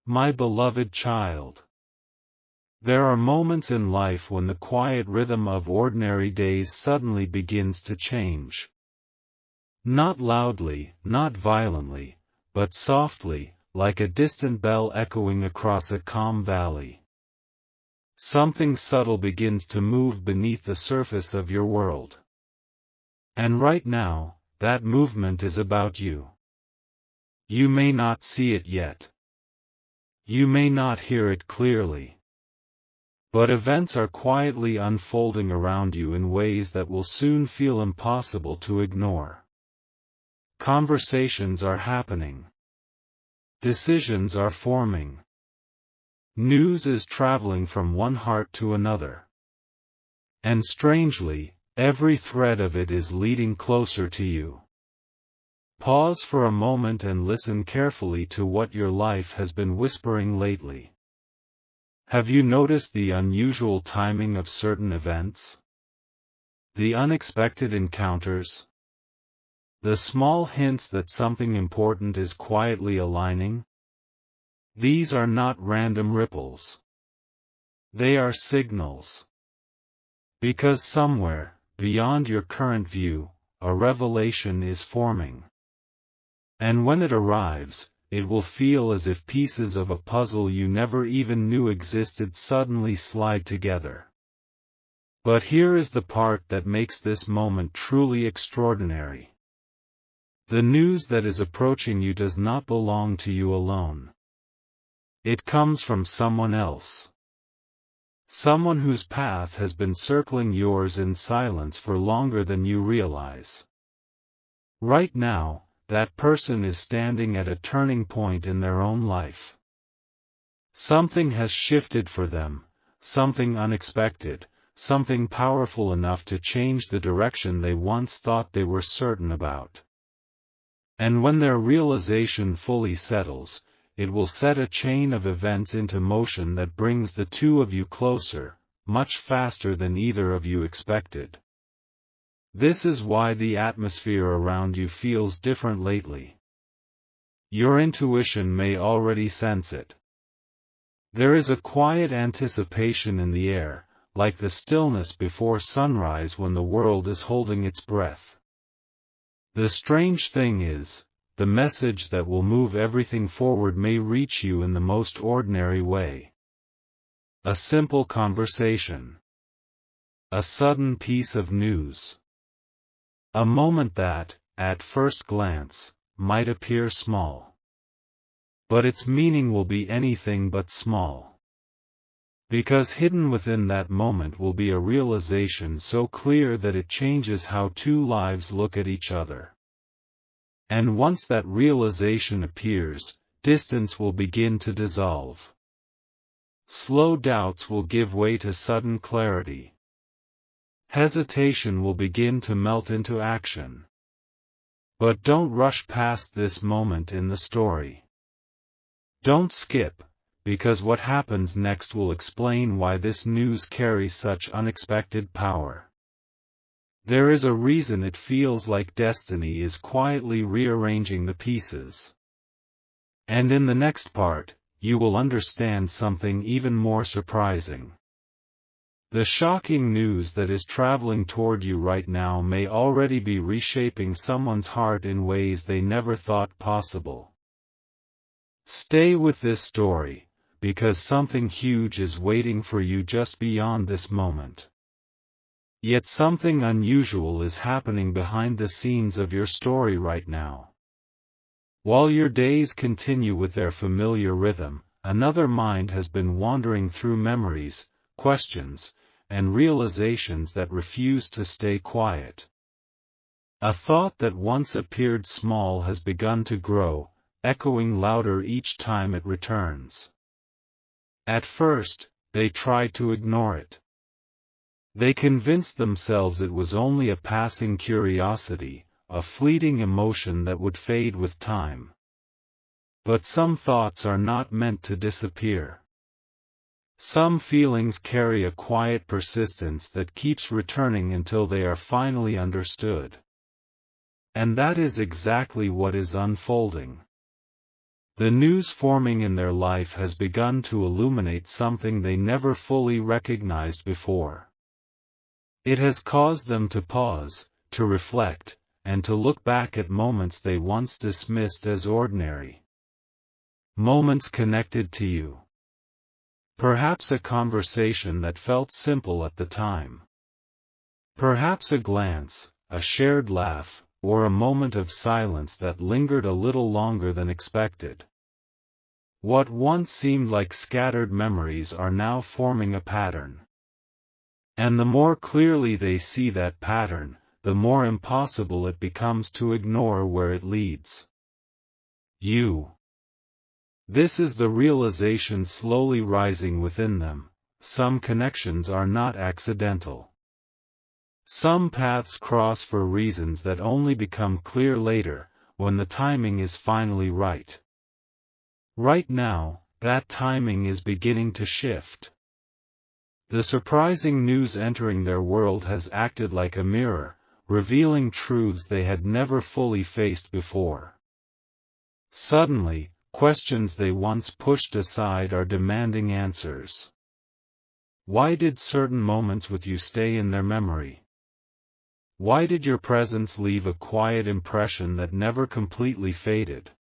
My beloved child. There are moments in life when the quiet rhythm of ordinary days suddenly begins to change. Not loudly, not violently, but softly, like a distant bell echoing across a calm valley. Something subtle begins to move beneath the surface of your world. And right now, that movement is about you. You may not see it yet. You may not hear it clearly. But events are quietly unfolding around you in ways that will soon feel impossible to ignore. Conversations are happening. Decisions are forming. News is traveling from one heart to another. And strangely, every thread of it is leading closer to you. Pause for a moment and listen carefully to what your life has been whispering lately. Have you noticed the unusual timing of certain events? The unexpected encounters? The small hints that something important is quietly aligning? These are not random ripples. They are signals. Because somewhere, beyond your current view, a revelation is forming. And when it arrives, it will feel as if pieces of a puzzle you never even knew existed suddenly slide together. But here is the part that makes this moment truly extraordinary. The news that is approaching you does not belong to you alone. It comes from someone else. Someone whose path has been circling yours in silence for longer than you realize. Right now, that person is standing at a turning point in their own life. Something has shifted for them, something unexpected, something powerful enough to change the direction they once thought they were certain about. And when their realization fully settles, it will set a chain of events into motion that brings the two of you closer, much faster than either of you expected. This is why the atmosphere around you feels different lately. Your intuition may already sense it. There is a quiet anticipation in the air, like the stillness before sunrise when the world is holding its breath. The strange thing is, the message that will move everything forward may reach you in the most ordinary way. A simple conversation. A sudden piece of news. A moment that, at first glance, might appear small. But its meaning will be anything but small. Because hidden within that moment will be a realization so clear that it changes how two lives look at each other. And once that realization appears, distance will begin to dissolve. Slow doubts will give way to sudden clarity. Hesitation will begin to melt into action. But don't rush past this moment in the story. Don't skip, because what happens next will explain why this news carries such unexpected power. There is a reason it feels like destiny is quietly rearranging the pieces. And in the next part, you will understand something even more surprising. The shocking news that is traveling toward you right now may already be reshaping someone's heart in ways they never thought possible. Stay with this story, because something huge is waiting for you just beyond this moment. Yet something unusual is happening behind the scenes of your story right now. While your days continue with their familiar rhythm, another mind has been wandering through memories, questions, and realizations that refuse to stay quiet. A thought that once appeared small has begun to grow, echoing louder each time it returns. At first, they tried to ignore it. They convinced themselves it was only a passing curiosity, a fleeting emotion that would fade with time. But some thoughts are not meant to disappear. Some feelings carry a quiet persistence that keeps returning until they are finally understood. And that is exactly what is unfolding. The news forming in their life has begun to illuminate something they never fully recognized before. It has caused them to pause, to reflect, and to look back at moments they once dismissed as ordinary. Moments connected to you. Perhaps a conversation that felt simple at the time. Perhaps a glance, a shared laugh, or a moment of silence that lingered a little longer than expected. What once seemed like scattered memories are now forming a pattern. And the more clearly they see that pattern, the more impossible it becomes to ignore where it leads. This is the realization slowly rising within them: some connections are not accidental. Some paths cross for reasons that only become clear later, when the timing is finally right. Right now, that timing is beginning to shift. The surprising news entering their world has acted like a mirror, revealing truths they had never fully faced before. Suddenly, questions they once pushed aside are demanding answers. Why did certain moments with you stay in their memory? Why did your presence leave a quiet impression that never completely faded?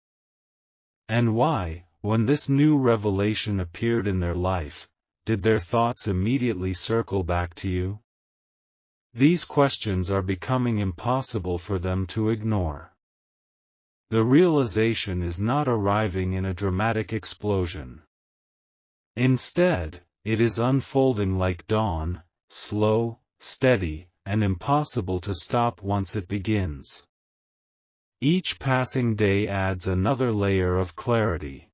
And why, when this new revelation appeared in their life, did their thoughts immediately circle back to you? These questions are becoming impossible for them to ignore. The realization is not arriving in a dramatic explosion. Instead, it is unfolding like dawn, slow, steady, and impossible to stop once it begins. Each passing day adds another layer of clarity.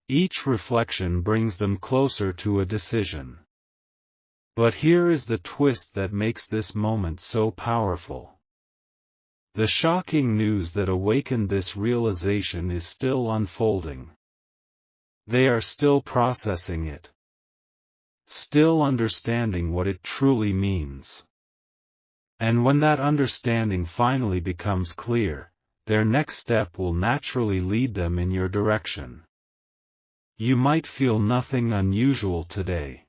Each reflection brings them closer to a decision. But here is the twist that makes this moment so powerful. The shocking news that awakened this realization is still unfolding. They are still processing it. Still understanding what it truly means. And when that understanding finally becomes clear, their next step will naturally lead them in your direction. You might feel nothing unusual today.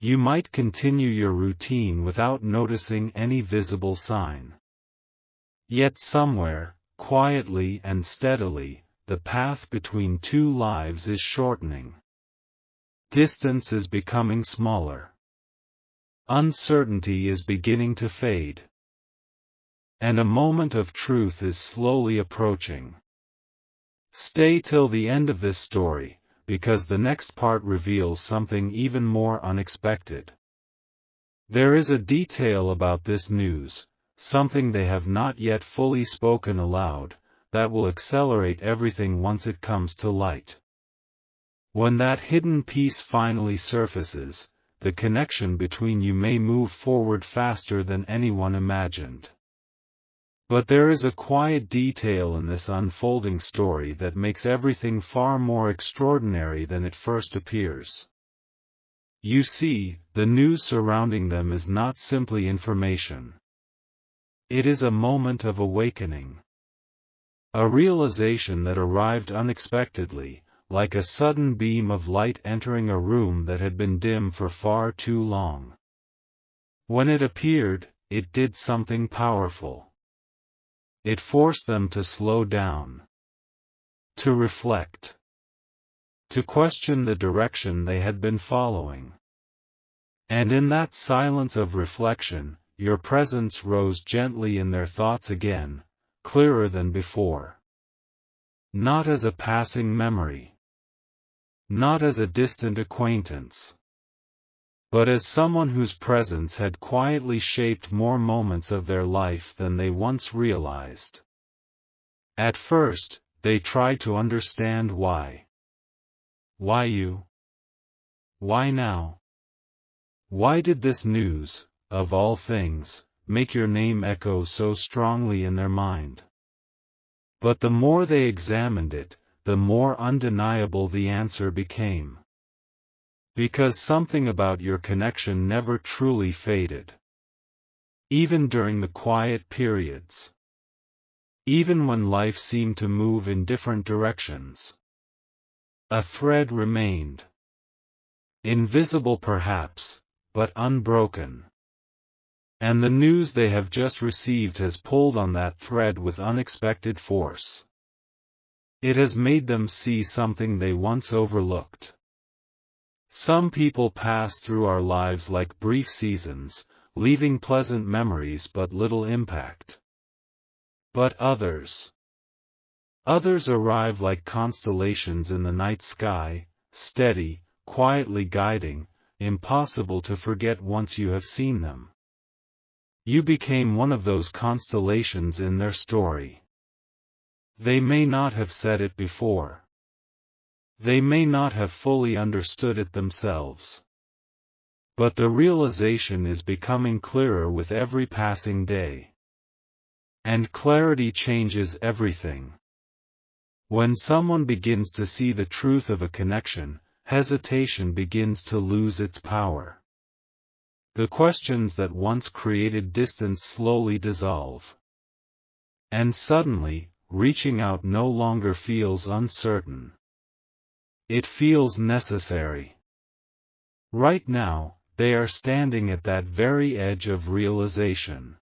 You might continue your routine without noticing any visible sign. Yet somewhere, quietly and steadily, the path between two lives is shortening. Distance is becoming smaller. Uncertainty is beginning to fade. And a moment of truth is slowly approaching. Stay till the end of this story, because the next part reveals something even more unexpected. There is a detail about this news, something they have not yet fully spoken aloud, that will accelerate everything once it comes to light. When that hidden piece finally surfaces, the connection between you may move forward faster than anyone imagined. But there is a quiet detail in this unfolding story that makes everything far more extraordinary than it first appears. You see, the news surrounding them is not simply information. It is a moment of awakening. A realization that arrived unexpectedly, like a sudden beam of light entering a room that had been dim for far too long. When it appeared, it did something powerful. It forced them to slow down. To reflect. To question the direction they had been following. And in that silence of reflection, your presence rose gently in their thoughts again, clearer than before. Not as a passing memory. Not as a distant acquaintance. But as someone whose presence had quietly shaped more moments of their life than they once realized. At first, they tried to understand why. Why you? Why now? Why did this news, of all things, make your name echo so strongly in their mind? But the more they examined it, the more undeniable the answer became. Because something about your connection never truly faded. Even during the quiet periods. Even when life seemed to move in different directions, a thread remained. Invisible perhaps, but unbroken. And the news they have just received has pulled on that thread with unexpected force. It has made them see something they once overlooked. Some people pass through our lives like brief seasons, leaving pleasant memories but little impact. But others arrive like constellations in the night sky, steady, quietly guiding, impossible to forget once you have seen them. You became one of those constellations in their story. They may not have said it before. They may not have fully understood it themselves. But the realization is becoming clearer with every passing day. And clarity changes everything. When someone begins to see the truth of a connection, hesitation begins to lose its power. The questions that once created distance slowly dissolve. And suddenly, reaching out no longer feels uncertain. It feels necessary. Right now, they are standing at that very edge of realization.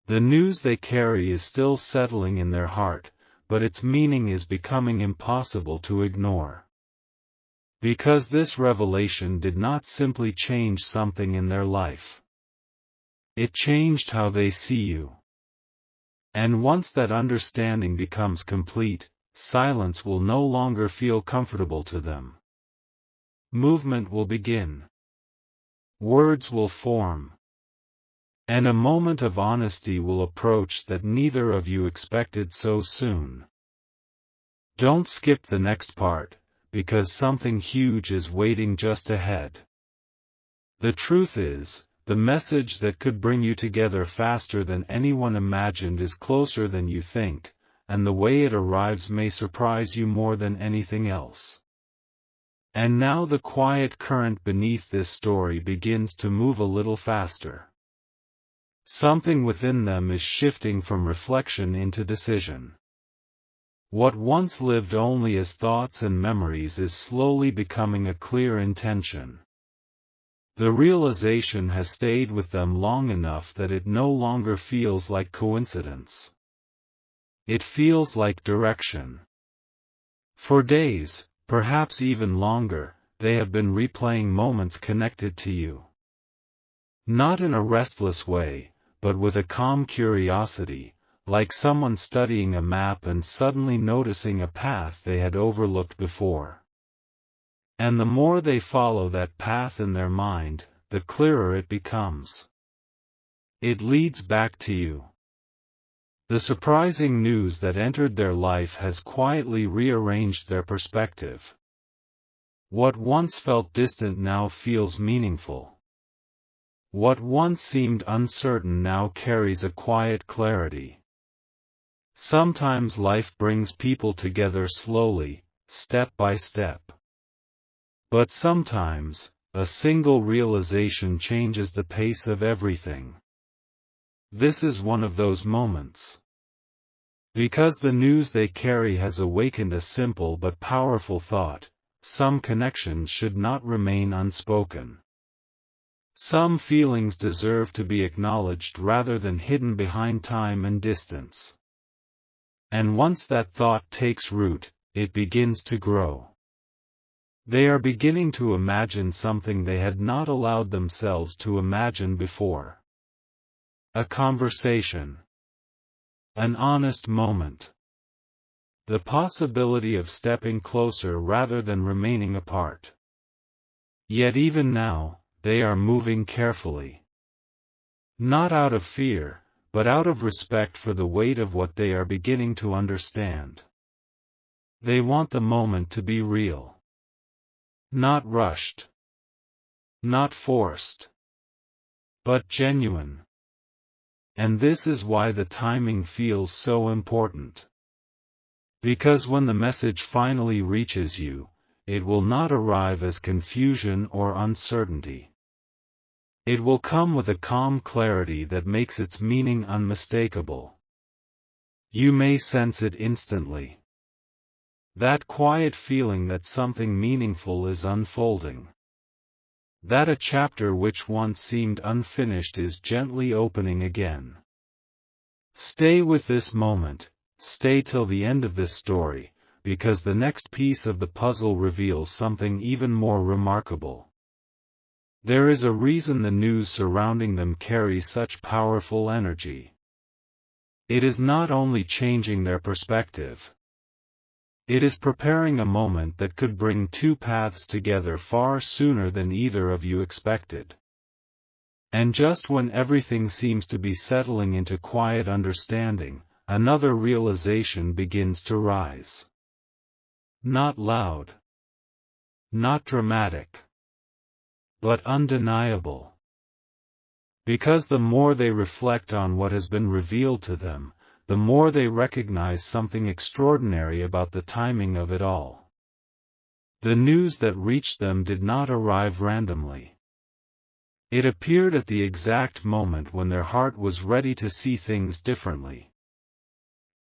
The news they carry is still settling in their heart, but its meaning is becoming impossible to ignore. Because this revelation did not simply change something in their life. It changed how they see you. And once that understanding becomes complete, silence will no longer feel comfortable to them. Movement will begin. Words will form. And a moment of honesty will approach that neither of you expected so soon. Don't skip the next part, because something huge is waiting just ahead. The truth is, the message that could bring you together faster than anyone imagined is closer than you think, and the way it arrives may surprise you more than anything else. And now the quiet current beneath this story begins to move a little faster. Something within them is shifting from reflection into decision. What once lived only as thoughts and memories is slowly becoming a clear intention. The realization has stayed with them long enough that it no longer feels like coincidence. It feels like direction. For days, perhaps even longer, they have been replaying moments connected to you. Not in a restless way, but with a calm curiosity, like someone studying a map and suddenly noticing a path they had overlooked before. And the more they follow that path in their mind, the clearer it becomes. It leads back to you. The surprising news that entered their life has quietly rearranged their perspective. What once felt distant now feels meaningful. What once seemed uncertain now carries a quiet clarity. Sometimes life brings people together slowly, step by step. But sometimes, a single realization changes the pace of everything. This is one of those moments. Because the news they carry has awakened a simple but powerful thought, some connections should not remain unspoken. Some feelings deserve to be acknowledged rather than hidden behind time and distance. And once that thought takes root, it begins to grow. They are beginning to imagine something they had not allowed themselves to imagine before. A conversation. An honest moment. The possibility of stepping closer rather than remaining apart. Yet even now, they are moving carefully. Not out of fear, but out of respect for the weight of what they are beginning to understand. They want the moment to be real. Not rushed. Not forced. But genuine. And this is why the timing feels so important. Because when the message finally reaches you, it will not arrive as confusion or uncertainty. It will come with a calm clarity that makes its meaning unmistakable. You may sense it instantly. That quiet feeling that something meaningful is unfolding. That a chapter which once seemed unfinished is gently opening again. Stay with this moment, stay till the end of this story, because the next piece of the puzzle reveals something even more remarkable. There is a reason the news surrounding them carries such powerful energy. It is not only changing their perspective. It is preparing a moment that could bring two paths together far sooner than either of you expected. And just when everything seems to be settling into quiet understanding, another realization begins to rise. Not loud. Not dramatic. But undeniable. Because the more they reflect on what has been revealed to them, the more they recognize something extraordinary about the timing of it all. The news that reached them did not arrive randomly. It appeared at the exact moment when their heart was ready to see things differently.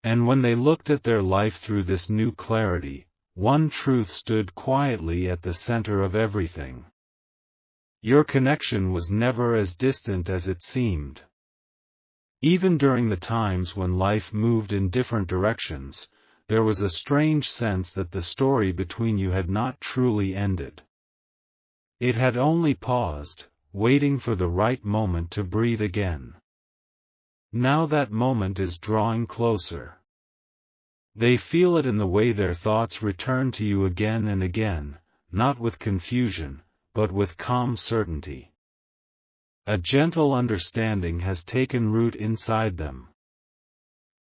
And when they looked at their life through this new clarity, one truth stood quietly at the center of everything. Your connection was never as distant as it seemed. Even during the times when life moved in different directions, there was a strange sense that the story between you had not truly ended. It had only paused, waiting for the right moment to breathe again. Now that moment is drawing closer. They feel it in the way their thoughts return to you again and again, not with confusion, but with calm certainty. A gentle understanding has taken root inside them.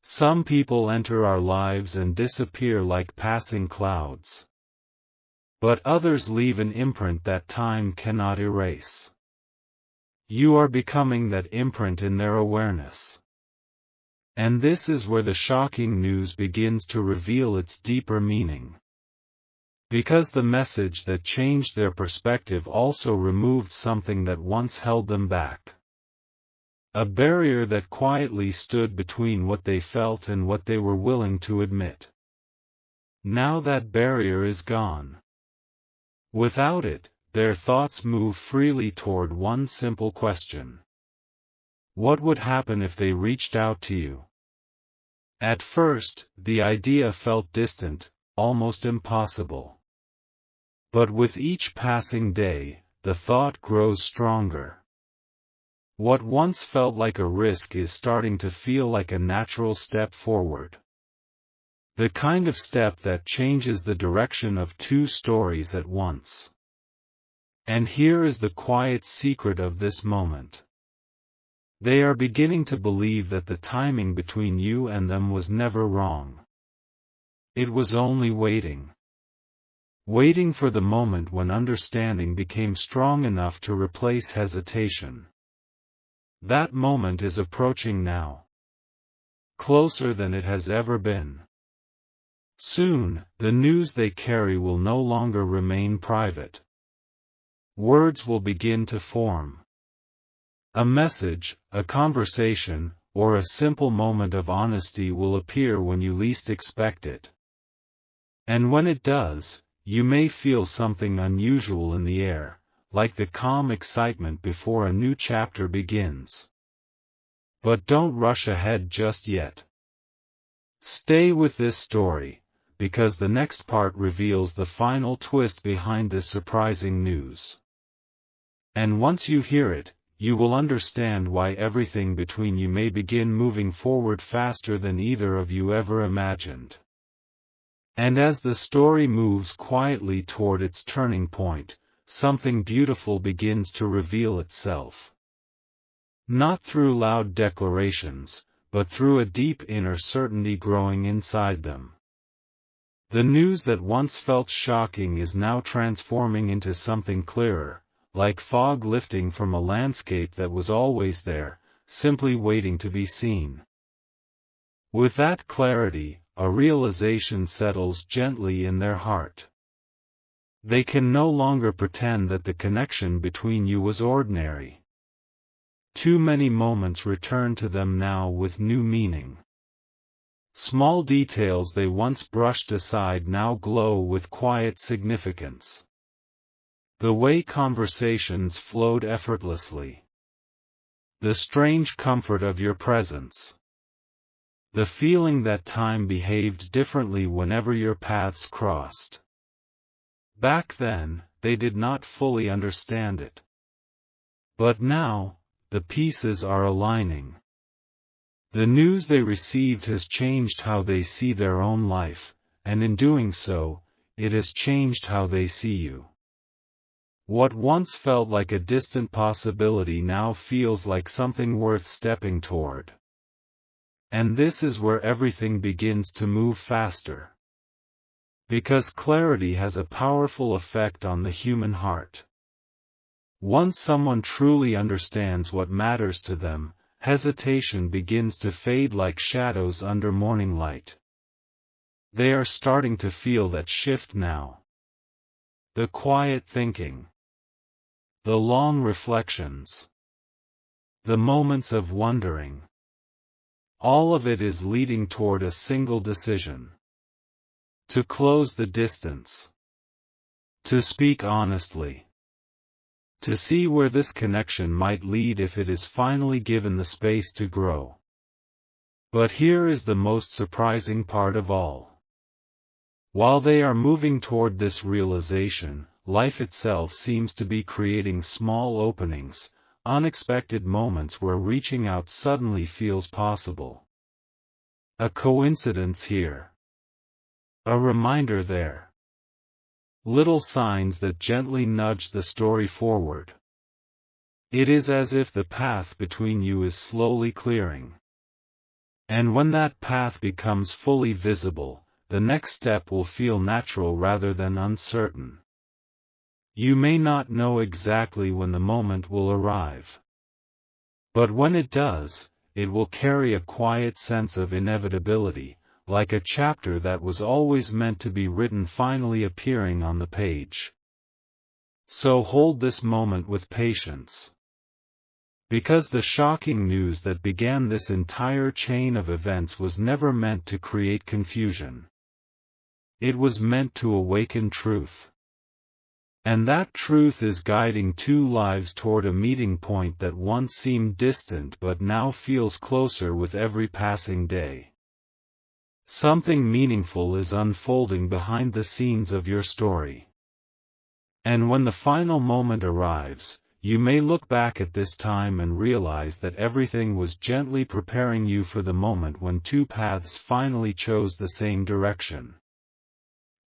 Some people enter our lives and disappear like passing clouds. But others leave an imprint that time cannot erase. You are becoming that imprint in their awareness. And this is where the shocking news begins to reveal its deeper meaning. Because the message that changed their perspective also removed something that once held them back. A barrier that quietly stood between what they felt and what they were willing to admit. Now that barrier is gone. Without it, their thoughts move freely toward one simple question. What would happen if they reached out to you? At first, the idea felt distant, almost impossible. But with each passing day, the thought grows stronger. What once felt like a risk is starting to feel like a natural step forward. The kind of step that changes the direction of two stories at once. And here is the quiet secret of this moment. They are beginning to believe that the timing between you and them was never wrong. It was only waiting. Waiting for the moment when understanding became strong enough to replace hesitation. That moment is approaching now. Closer than it has ever been. Soon, the news they carry will no longer remain private. Words will begin to form. A message, a conversation, or a simple moment of honesty will appear when you least expect it. And when it does, you may feel something unusual in the air, like the calm excitement before a new chapter begins. But don't rush ahead just yet. Stay with this story, because the next part reveals the final twist behind this surprising news. And once you hear it, you will understand why everything between you may begin moving forward faster than either of you ever imagined. And as the story moves quietly toward its turning point, something beautiful begins to reveal itself. Not through loud declarations, but through a deep inner certainty growing inside them. The news that once felt shocking is now transforming into something clearer, like fog lifting from a landscape that was always there, simply waiting to be seen. With that clarity, a realization settles gently in their heart. They can no longer pretend that the connection between you was ordinary. Too many moments return to them now with new meaning. Small details they once brushed aside now glow with quiet significance. The way conversations flowed effortlessly. The strange comfort of your presence. The feeling that time behaved differently whenever your paths crossed. Back then, they did not fully understand it. But now, the pieces are aligning. The news they received has changed how they see their own life, and in doing so, it has changed how they see you. What once felt like a distant possibility now feels like something worth stepping toward. And this is where everything begins to move faster. Because clarity has a powerful effect on the human heart. Once someone truly understands what matters to them, hesitation begins to fade like shadows under morning light. They are starting to feel that shift now. The quiet thinking. The long reflections. The moments of wondering. All of it is leading toward a single decision. To close the distance. To speak honestly. To see where this connection might lead if it is finally given the space to grow. But here is the most surprising part of all. While they are moving toward this realization, life itself seems to be creating small openings, unexpected moments where reaching out suddenly feels possible. A coincidence here. A reminder there. Little signs that gently nudge the story forward. It is as if the path between you is slowly clearing. And when that path becomes fully visible, the next step will feel natural rather than uncertain. You may not know exactly when the moment will arrive. But when it does, it will carry a quiet sense of inevitability, like a chapter that was always meant to be written finally appearing on the page. So hold this moment with patience. Because the shocking news that began this entire chain of events was never meant to create confusion. It was meant to awaken truth. And that truth is guiding two lives toward a meeting point that once seemed distant but now feels closer with every passing day. Something meaningful is unfolding behind the scenes of your story. And when the final moment arrives, you may look back at this time and realize that everything was gently preparing you for the moment when two paths finally chose the same direction.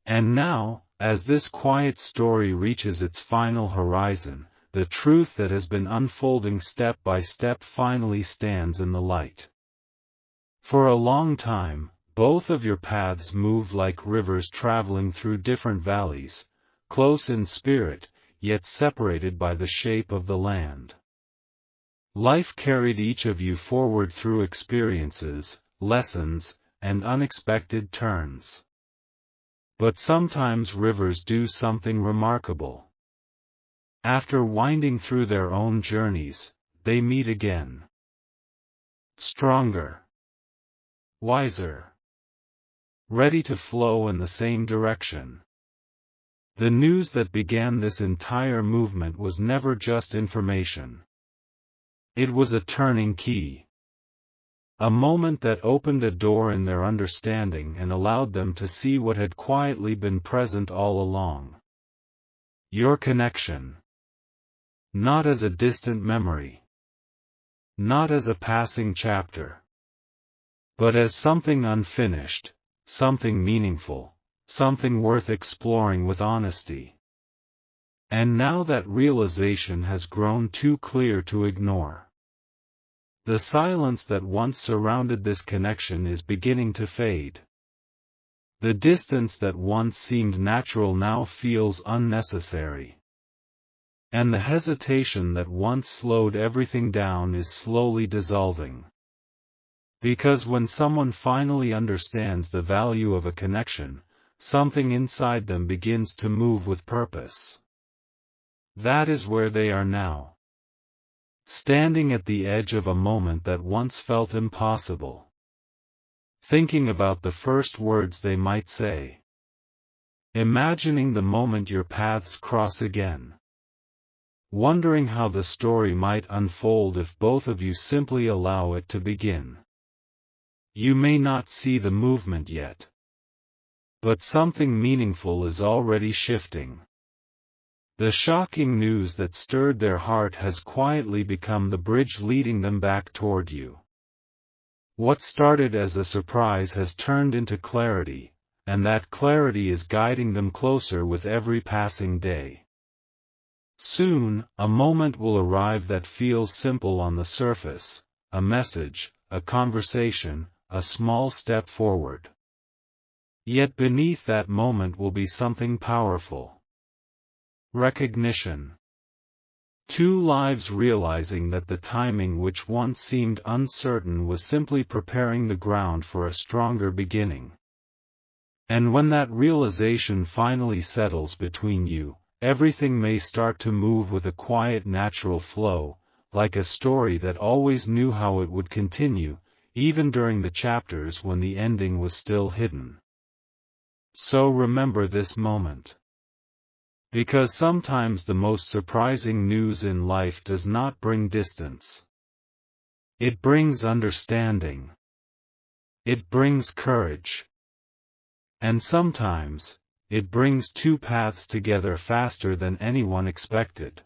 And now, as this quiet story reaches its final horizon, the truth that has been unfolding step by step finally stands in the light. For a long time, both of your paths moved like rivers traveling through different valleys, close in spirit, yet separated by the shape of the land. Life carried each of you forward through experiences, lessons, and unexpected turns. But sometimes rivers do something remarkable. After winding through their own journeys, they meet again. Stronger. Wiser. Ready to flow in the same direction. The news that began this entire movement was never just information. It was a turning key. A moment that opened a door in their understanding and allowed them to see what had quietly been present all along. Your connection. Not as a distant memory. Not as a passing chapter. But as something unfinished, something meaningful, something worth exploring with honesty. And now that realization has grown too clear to ignore. The silence that once surrounded this connection is beginning to fade. The distance that once seemed natural now feels unnecessary. And the hesitation that once slowed everything down is slowly dissolving. Because when someone finally understands the value of a connection, something inside them begins to move with purpose. That is where they are now. Standing at the edge of a moment that once felt impossible. thinking about the first words they might say. Imagining the moment your paths cross again. Wondering how the story might unfold if both of you simply allow it to begin. You may not see the movement yet, but something meaningful is already shifting. The shocking news that stirred their heart has quietly become the bridge leading them back toward you. What started as a surprise has turned into clarity, and that clarity is guiding them closer with every passing day. Soon, a moment will arrive that feels simple on the surface, a message, a conversation, a small step forward. Yet beneath that moment will be something powerful. Recognition. Two lives realizing that the timing which once seemed uncertain was simply preparing the ground for a stronger beginning. And when that realization finally settles between you, everything may start to move with a quiet natural flow, like a story that always knew how it would continue, even during the chapters when the ending was still hidden. So remember this moment. Because sometimes the most surprising news in life does not bring distance. It brings understanding. It brings courage. And sometimes, it brings two paths together faster than anyone expected.